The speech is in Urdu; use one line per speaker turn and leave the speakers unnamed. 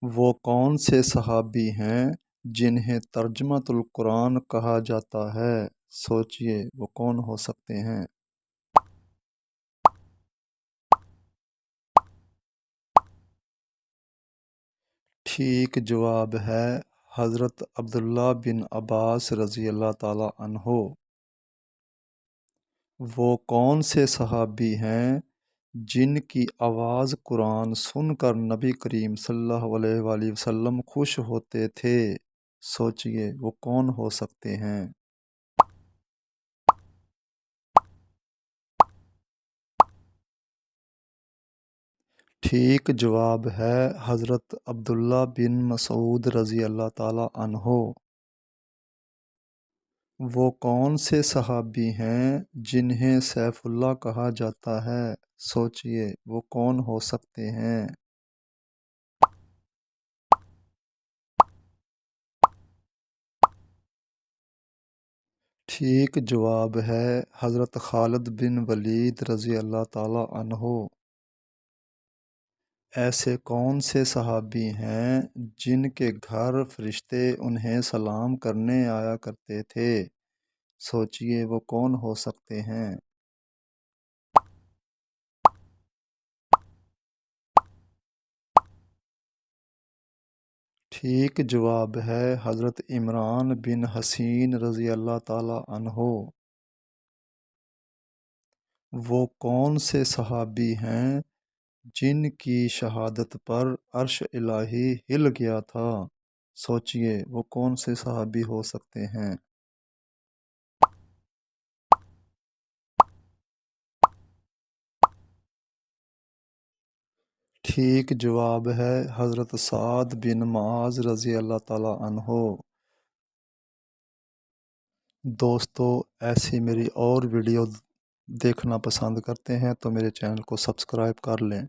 وہ کون سے صحابی ہیں جنہیں ترجمۃ القرآن کہا جاتا ہے؟ سوچئے وہ کون ہو سکتے ہیں؟ ٹھیک جواب ہے حضرت عبداللہ بن عباس رضی اللہ تعالیٰ عنہ۔ وہ کون سے صحابی ہیں جن کی آواز قرآن سن کر نبی کریم صلی اللہ علیہ وآلہ وسلم خوش ہوتے تھے؟ سوچئے وہ کون ہو سکتے ہیں؟ ٹھیک جواب ہے حضرت عبداللہ بن مسعود رضی اللہ تعالیٰ عنہ۔ وہ کون سے صحابی ہیں جنہیں سیف اللہ کہا جاتا ہے؟ سوچئے وہ کون ہو سکتے ہیں؟ ٹھیک جواب ہے حضرت خالد بن ولید رضی اللہ تعالیٰ عنہ۔ ایسے کون سے صحابی ہیں جن کے گھر فرشتے انہیں سلام کرنے آیا کرتے تھے؟ سوچئے وہ کون ہو سکتے ہیں؟ ٹھیک جواب ہے حضرت عمران بن حسین رضی اللہ تعالیٰ عنہ۔ وہ کون سے صحابی ہیں جن کی شہادت پر عرش الہی ہل گیا تھا؟ سوچئے وہ کون سے صحابی ہو سکتے ہیں؟ ٹھیک جواب ہے حضرت سعد بن معاذ رضی اللہ تعالیٰ عنہ۔ دوستو ایسی میری اور ویڈیو دیکھنا پسند کرتے ہیں تو میرے چینل کو سبسکرائب کر لیں۔